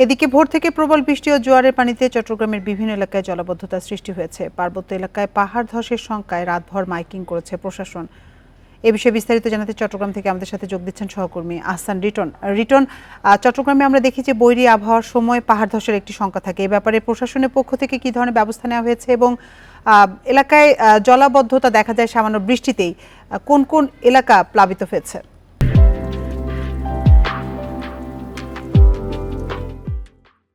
এদিকে ভোর থেকে প্রবল বৃষ্টি ও জোয়ারের পানিতে চট্টগ্রামের বিভিন্ন এলাকায় জলাবদ্ধতা সৃষ্টি হয়েছে। পার্বত্য এলাকায় পাহাড় ধসের শঙ্কায় রাতভর মাইকিং করেছে প্রশাসন। এ বিষয়ে বিস্তারিত জানাতে চট্টগ্রাম থেকে আমাদের সাথে যোগ দিচ্ছেন সহকর্মী আহসান রিটন। চট্টগ্রামে আমরা দেখি যে বৈরী আবহাওয়ার সময় পাহাড় ধসের একটি শঙ্কা থাকে। এ ব্যাপারে প্রশাসনের পক্ষ থেকে কি ধরনের ব্যবস্থা নেওয়া হয়েছে এবং এলাকায় জলাবদ্ধতা দেখা যায় সামান্য বৃষ্টিতেই, কোন কোন এলাকা প্লাবিত হয়েছে?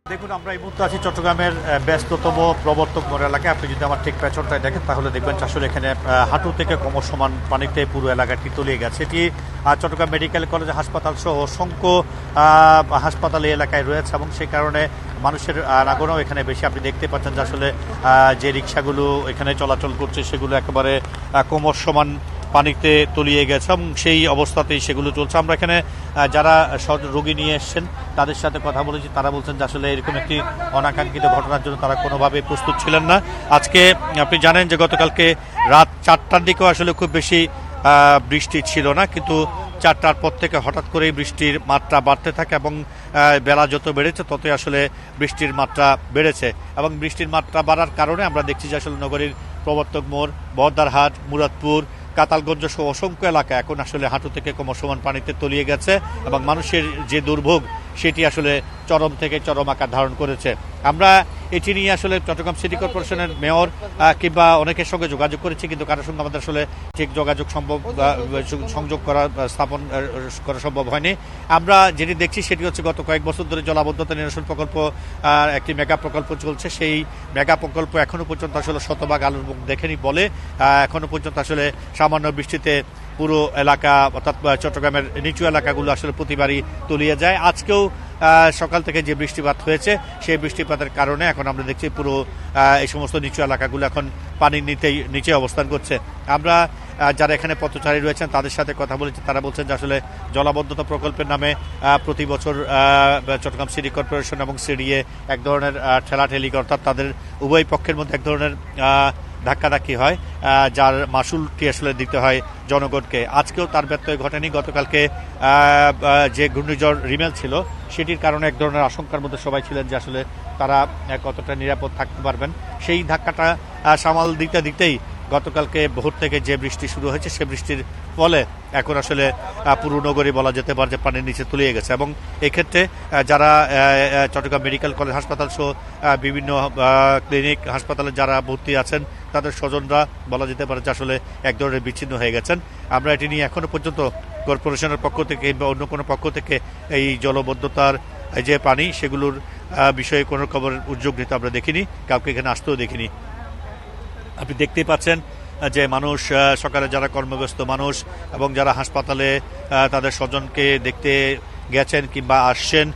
দেখুন, আমরা এই মুহূর্তে আছি চট্টগ্রামের ব্যস্ততম প্রবর্তক মোড় এলাকায়। আপনি যদি আমার ঠিক পেছনটায় দেখেন তাহলে দেখবেন আসলে এখানে হাঁটু থেকে ক্রমসমান পানিতে পুরো এলাকাটি তলিয়ে গেছে। এটি চট্টগ্রাম মেডিকেল কলেজ হাসপাতাল সহ অসংখ্য হাসপাতাল এই এলাকায় রয়েছে এবং সেই কারণে মানুষের আনাগোনাও এখানে বেশি। আপনি দেখতে পাচ্ছেন যে আসলে যে রিক্সাগুলো এখানে চলাচল করছে সেগুলো একেবারে ক্রমসমান পানিতে তলিয়ে গেছে এবং সেই অবস্থাতেই সেগুলো চলছে। আমরা এখানে যারা রোগী নিয়ে এসছেন তাদের সাথে কথা বলেছি, তারা বলছেন যে আসলে এরকম একটি অনাকাঙ্ক্ষিত ঘটনার জন্য তারা কোনোভাবে প্রস্তুত ছিলেন না। আজকে আপনি জানেন যে গতকালকে রাত 4টার দিকেও আসলে খুব বেশি বৃষ্টি ছিল না, কিন্তু 4টার পর থেকে হঠাৎ করেই বৃষ্টির মাত্রা বাড়তে থাকে এবং বেলা যত বেড়েছে ততই আসলে বৃষ্টির মাত্রা বেড়েছে এবং বৃষ্টির মাত্রা বাড়ার কারণে আমরা দেখছি যে আসলে নগরীর প্রবর্তক মোড়, বহদ্দারহাট, মুরাদপুর, কাতালগঞ্জ সহ অসংখ্য এলাকা এখন আসলে হাঁটু থেকে ক্রমসমান পানিতে তলিয়ে গেছে এবং মানুষের যে দুর্ভোগ সেটি আসলে চরম থেকে চরম আকার ধারণ করেছে। আমরা এটি নিয়ে আসলে চট্টগ্রাম সিটি কর্পোরেশনের মেয়র কিংবা অনেকের সঙ্গে যোগাযোগ করেছি, কিন্তু কারোর সঙ্গে আমাদের আসলে ঠিক যোগাযোগ সংযোগ স্থাপন করা সম্ভব হয়নি। আমরা যেটি দেখছি সেটি হচ্ছে গত কয়েক বছর ধরে জলাবদ্ধতা নিরসন প্রকল্প একটি মেগা প্রকল্প চলছে। সেই মেগা প্রকল্প এখনো পর্যন্ত আসলে শতভাগ আলোর মুখ দেখেনি বলে এখনো পর্যন্ত আসলে সামান্য বৃষ্টিতে পুরো এলাকা অর্থাৎ চট্টগ্রামের নিচু এলাকাগুলো আসলে প্রতিবারই তলিয়ে যায়। আজকেও সকাল থেকে যে বৃষ্টিপাত হয়েছে সেই বৃষ্টিপাতের কারণে এখন আমরা দেখছি পুরো এই সমস্ত নিচু এলাকাগুলো এখন পানির নিচে অবস্থান করছে। আমরা যারা এখানে পথচারী রয়েছেন তাদের সাথে কথা বলেছি, তারা বলছেন যে আসলে জলাবদ্ধতা প্রকল্পের নামে প্রতি বছর চট্টগ্রাম সিটি কর্পোরেশন এবং সিডিএ এক ধরনের ঠেলাঠেলি, অর্থাৎ তাদের উভয় পক্ষের মধ্যে এক ধরনের ধাক্কাধাক্কি হয়, যার মাসুলটি আসলে দিতে হয় জনগণকে। আজকেও তার ব্যত্যয় ঘটেনি। গতকালকে যে ঘূর্ণিঝড় রিমেল ছিল সেটির কারণে এক ধরনের আশঙ্কার মধ্যে সবাই ছিলেন যে আসলে তারা কতটা নিরাপদ থাকতে পারবেন। সেই ধাক্কাটা সামাল দিতেই গতকালকে ভোর থেকে যে বৃষ্টি শুরু হয়েছে সে বৃষ্টির ফলে এখন আসলে পুরো নগরী বলা যেতে পারে যে পানির নিচে তলিয়ে গেছে এবং এক্ষেত্রে যারা চট্টগ্রাম মেডিকেল কলেজ হাসপাতাল সহ বিভিন্ন ক্লিনিক হাসপাতালে যারা ভর্তি আছেন তাদের স্বজনরা বলা যেতে পারে যে আসলে এক ধরনের বিচ্ছিন্ন হয়ে গেছেন। আমরা এটি নিয়ে এখনো পর্যন্ত কর্পোরেশনের পক্ষ থেকে বা অন্য কোনো পক্ষ থেকে এই জলবদ্ধতার যে পানি সেগুলোর বিষয়ে কোনো খবর উদ্যোগ নিতে আমরা দেখিনি, কাউকে এখানে আসতেও দেখিনি। আপনি দেখতেই পাচ্ছেন যে মানুষ সকালে যারা কর্মব্যস্ত মানুষ এবং যারা হাসপাতালে তাদের স্বজনকে দেখতে গেছেন কিংবা আসছেন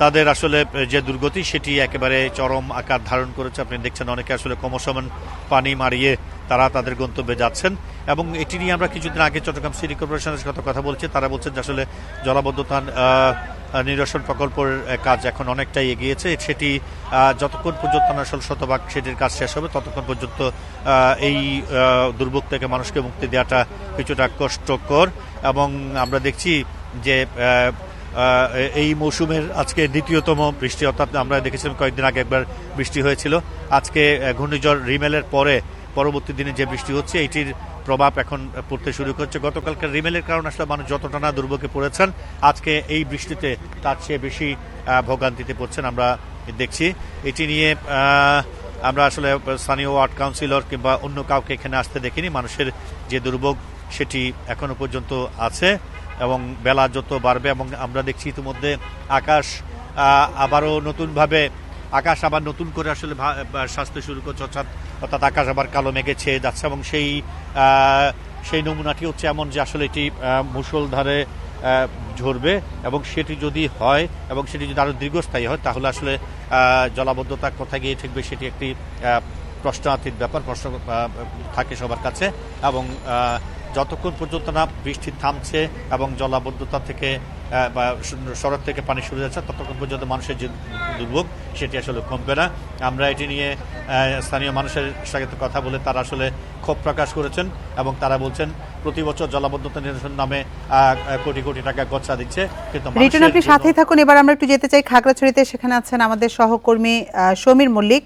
তাদের আসলে যে দুর্গতি সেটি একেবারে চরম আকার ধারণ করেছে। আপনি দেখছেন অনেকে আসলে ক্রমসমান পানি মারিয়ে তারা তাদের গন্তব্যে যাচ্ছেন এবং এটি নিয়ে আমরা কিছুদিন আগে চট্টগ্রাম সিটি কর্পোরেশনের সাথে কথা বলছি, তারা বলছেন যে আসলে জলাবদ্ধতা নিরসন প্রকল্পের কাজ এখন অনেকটাই এগিয়েছে। সেটি যতক্ষণ পর্যন্ত আসলে শতভাগ সেটির কাজ শেষ হবে ততক্ষণ পর্যন্ত এই দুর্ভোগ থেকে মানুষকে মুক্তি দেওয়াটা কিছুটা কষ্টকর এবং আমরা দেখছি যে এই মৌসুমের আজকে দ্বিতীয়তম বৃষ্টি, অর্থাৎ আমরা দেখেছিলাম কয়েকদিন আগে একবার বৃষ্টি হয়েছিল। আজকে ঘূর্ণিঝড় রিমেলের পরবর্তী দিনে যে বৃষ্টি হচ্ছে এইটির প্রভাব এখন পড়তে শুরু করছে। গতকালকার রিমেলের কারণে আসলে মানুষ যতটা না দুর্ভোগে পড়েছেন, আজকে এই বৃষ্টিতে তার চেয়ে বেশি ভোগান্তিতে পড়ছেন আমরা দেখছি। এটি নিয়ে আমরা আসলে স্থানীয় ওয়ার্ড কাউন্সিলর কিংবা অন্য কাউকে এখানে আসতে দেখিনি। মানুষের যে দুর্ভোগ সেটি এখনো পর্যন্ত আছে এবং বেলা যত বাড়বে এবং আমরা দেখছি ইতিমধ্যে আকাশ আবার নতুন করে আসলে সাজতে শুরু করছে, অর্থাৎ আকাশ আবার কালো মেঘে ছেয়ে যাচ্ছে এবং সেই নমুনাটি হচ্ছে এমন যে আসলে এটি মুষলধারে ঝরবে এবং সেটি যদি হয় এবং সেটি যদি আরও দীর্ঘস্থায়ী হয় তাহলে আসলে জলাবদ্ধতা কোথায় গিয়ে ঠেকবে সেটি একটি প্রশ্নাতীত ব্যাপার, প্রশ্ন থাকে সবার কাছে এবং যতক্ষণ পর্যন্ত না বৃষ্টি থামছে এবং জলাবদ্ধতা থেকে বা সড়ক থেকে পানি সরে যাচ্ছে ততক্ষণ পর্যন্ত মানুষের যে দুর্ভোগ সেটি আসলে কমবে না। আমরা এটি নিয়ে স্থানীয় মানুষের সাথে কথা বলে তারা আসলে ক্ষোভ প্রকাশ করেছেন এবং তারা বলছেন প্রতি বছর জলাবদ্ধতা নিরসন নামে কোটি কোটি টাকা গচ্ছা দিচ্ছে, কিন্তু রিটন আপনি সাথেই থাকুন। এবার আমরা একটু যেতে চাই খাগড়াছড়িতে, সেখানে আছেন আমাদের সহকর্মী সমীর মল্লিক।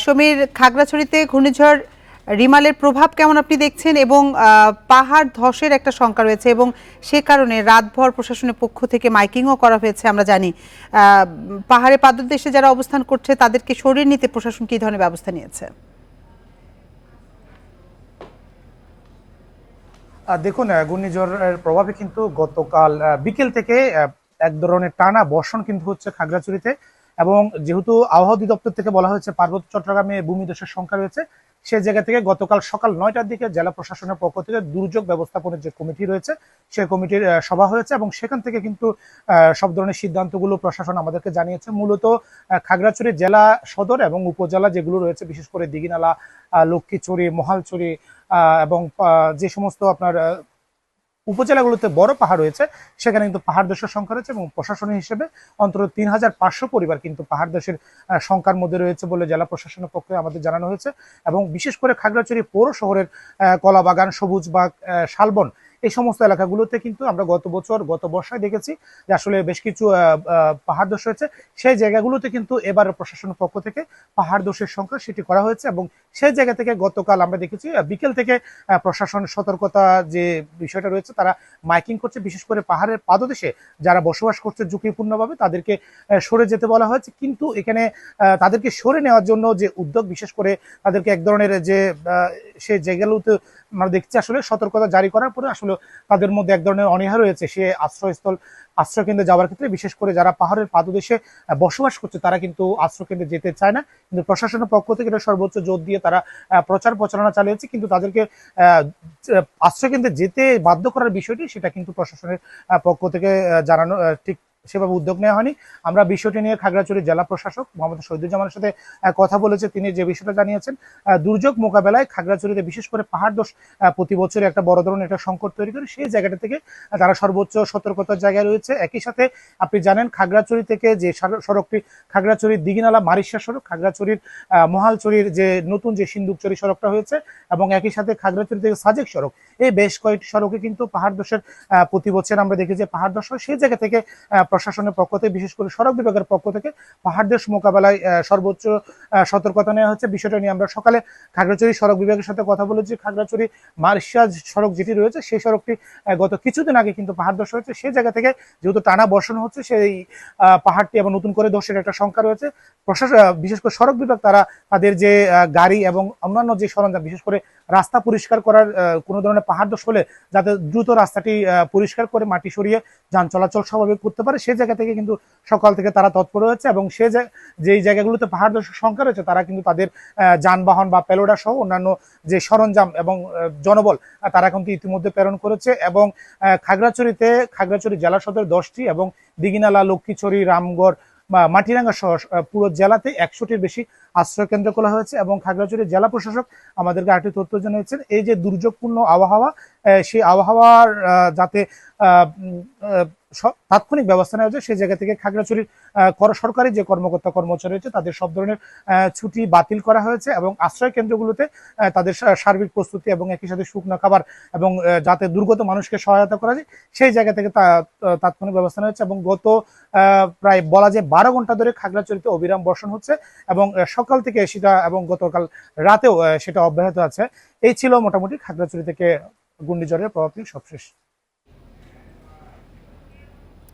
সমীর, খাগড়াছড়িতে ঘূর্ণিঝড় রিমালের প্রভাব কেমন আপনি দেখছেন, এবং পাহাড় ধসের একটা শঙ্কা রয়েছে এবং সে কারণে রাতভর প্রশাসনের পক্ষ থেকে মাইকিংও করা হয়েছে। আমরা জানি পাহাড়ে পাদদেশে যারা অবস্থান করছে তাদেরকে সরিয়ে নিতে প্রশাসন কী ধরনের ব্যবস্থা নিয়েছে? দেখুন, ঘূর্ণিঝড়ের প্রভাবে কিন্তু গতকাল বিকেল থেকে এক ধরনের টানা বর্ষণ কিন্তু হচ্ছে খাগড়াছড়িতে, এবং যেহেতু আবহাওয়া অধিদপ্তর থেকে বলা হয়েছে পার্বত্য চট্টগ্রামে ভূমিধসের সংখ্যা রয়েছে, সেই জায়গা থেকে গতকাল সকাল 9টার দিকে জেলা প্রশাসনের পক্ষ থেকে দুর্যোগ ব্যবস্থাপনের যে কমিটি রয়েছে সেই কমিটির সভা হয়েছে, এবং সেখান থেকে কিন্তু সব ধরনের সিদ্ধান্তগুলো প্রশাসন আমাদেরকে জানিয়েছে। মূলত খাগড়াছড়ি জেলা সদর এবং উপজেলা যেগুলো রয়েছে, বিশেষ করে দিঘিনালা, লক্ষ্মীছড়ি, মহালছড়ি এবং যে সমস্ত আপনার উপজেলাগুলোতে বড় পাহাড় রয়েছে সেখানে কিন্তু পাহাড় ধসের সংখ্যা রয়েছে, এবং প্রশাসনের হিসেবে অন্তত 3500 পরিবার কিন্তু পাহাড় ধসের সংখ্যার মধ্যে রয়েছে বলে জেলা প্রশাসনের পক্ষে আমাদের জানানো হয়েছে। এবং বিশেষ করে খাগড়াছড়ি পৌর শহরের কলাবাগান, সবুজবাগ, শালবন, এই সমস্ত এলাকাগুলোতে কিন্তু আমরা গত বর্ষায় দেখেছি যে আসলে বেশ কিছু পাহাড় ধস হয়েছে। সেই জায়গাগুলোতে কিন্তু এবার প্রশাসনের পক্ষ থেকে পাহাড় ধসের সংখ্যা সেটি করা হয়েছে, এবং সেই জায়গা থেকে গতকাল আমরা দেখেছি বিকেল থেকে প্রশাসন সতর্কতা যে বিষয়টা রয়েছে তারা মাইকিং করছে। বিশেষ করে পাহাড়ের পাদদেশে যারা বসবাস করছে ঝুঁকিপূর্ণভাবে তাদেরকে সরে যেতে বলা হয়েছে, কিন্তু এখানে তাদেরকে সরে নেওয়ার জন্য যে উদ্যোগ, বিশেষ করে তাদেরকে এক ধরনের যে সে জায়গাগুলোতে আমরা দেখছি আসলে সতর্কতা জারি করার পরে আসলে তাদের মধ্যে এক ধরনের অনীহা রয়েছে সে আশ্রয়কেন্দ্রে যাওয়ার ক্ষেত্রে। বিশেষ করে যারা পাহাড়ের পাদদেশে বসবাস করছে তারা কিন্তু আশ্রয়কেন্দ্রে যেতে চায় না, কিন্তু প্রশাসনের পক্ষ থেকে এটা সর্বোচ্চ জোর দিয়ে তারা প্রচার প্রচারণা চালিয়েছে, কিন্তু তাদেরকে আশ্রয়কেন্দ্রে যেতে বাধ্য করার বিষয়টি সেটা কিন্তু প্রশাসনের পক্ষ থেকে জানানো ঠিক সেভাবে উদ্যোগ নেওয়া হয়নি। আমরা বিষয়টি নিয়ে খাগড়াছড়ি জেলা প্রশাসক মোহাম্মদ শহীদুজ্জামানের সাথে কথা বলেছে। তিনি যে বিষয়টা জানিয়েছেন, দুর্যোগ মোকাবেলায় খাগড়াছড়িতে বিশেষ করে পাহাড় ধস প্রতি বছর একটা বড় ধরনের একটা সংকট তৈরি করে, সেই জায়গাটা থেকে তারা সর্বোচ্চ সতর্কতার জায়গায় রয়েছে। একই সাথে আপনি জানেন খাগড়াছড়ি থেকে যে সড়কটি খাগড়াছড়ির দিঘিনালা মারিশা সড়ক, খাগড়াছড়ির মহালছড়ির যে নতুন যে সিন্দুকচড়ি সড়কটা হয়েছে, এবং একই সাথে খাগড়াছড়ি থেকে সাজেক সড়ক, এই বেশ কয়েকটি সড়কে কিন্তু পাহাড় ধসের প্রতি বছর আমরা দেখি যে পাহাড় ধস হয়। সেই জায়গা থেকে প্রশাসনের পক্ষ থেকে বিশেষ করে সড়ক বিভাগের পক্ষ থেকে পাহাড় ধস মোকাবেলায় সর্বোচ্চ সতর্কতা নেওয়া হচ্ছে। বিষয়টা নিয়ে আমরা সকালে খাগড়াছড়ি সড়ক বিভাগের সাথে কথা বলেছি। খাগড়াছড়ি মারিশা সড়ক যেটি রয়েছে সেই সড়কটি গত কিছুদিন আগে কিন্তু পাহাড় ধস হয়েছে, সেই জায়গা থেকে যেহেতু টানা বর্ষণ হচ্ছে সেই পাহাড়টি এবং নতুন করে ধসের একটা সংখ্যা রয়েছে। প্রশাসন বিশেষ করে সড়ক বিভাগ তারা তাদের যে গাড়ি এবং অন্যান্য যে সরঞ্জাম, বিশেষ করে রাস্তা পরিষ্কার করার কোনো ধরনের পাহাড় ধস হলে যাতে দ্রুত রাস্তাটি পরিষ্কার করে মাটি সরিয়ে যান চলাচল স্বাভাবিক করতে পারে, সেই জায়গা থেকে কিন্তু সকাল থেকে তারা তৎপর হয়েছে, এবং সে যেই জায়গাগুলোতে পাহাড় ধসের সংখ্যা রয়েছে তারা কিন্তু তাদের যানবাহন বা পেলোডা সহ অন্যান্য যে সরঞ্জাম এবং জনবল তারা কিন্তু ইতিমধ্যে প্রেরণ করেছে। এবং খাগড়াছড়ি জেলা সদর 10টি এবং দিঘিনালা, লক্ষ্মীছড়ি, রামগড়, মাটিরাঙ্গা সহ পুরো জেলাতে 100টির বেশি আশ্রয় কেন্দ্র খোলা হয়েছে। এবং খাগড়াছড়ি জেলা প্রশাসক আমাদেরকে আরেকটি তথ্য জানিয়েছেন, এই যে দুর্যোগপূর্ণ আবহাওয়া, সেই আবহাওয়ার যাতে তাৎক্ষণিক ব্যবস্থা নেওয়া যায় সেই জায়গা থেকে খাগড়াছড়ির সরকারি যে কর্মকর্তা কর্মচারী রয়েছে তাদের সব ধরনের ছুটি বাতিল করা হয়েছে, এবং আশ্রয় কেন্দ্রগুলোতে তাদের সার্বিক প্রস্তুতি এবং একই সাথে শুকনো খাবার এবং যাতে দুর্গত মানুষকে সহায়তা করা যায় সেই জায়গা থেকে তাৎক্ষণিক ব্যবস্থা নেওয়া হচ্ছে। এবং গত প্রায় বলা যায় 12 ঘন্টা ধরে খাগড়াছড়িতে অবিরাম বর্ষণ হচ্ছে, এবং সকাল থেকে সেটা এবং গতকাল রাতেও সেটা অব্যাহত আছে। এই ছিল মোটামুটি খাগড়াছড়ি থেকে ঘূর্ণিঝড়ের প্রভাব নিয়ে সবশেষ।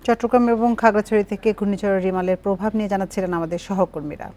চট্টগ্রাম এবং খাগড়াছড়ি থেকে ঘূর্ণিঝড় রিমালের প্রভাব নিয়ে জানাচ্ছিলেন আমাদের সহকর্মীরা।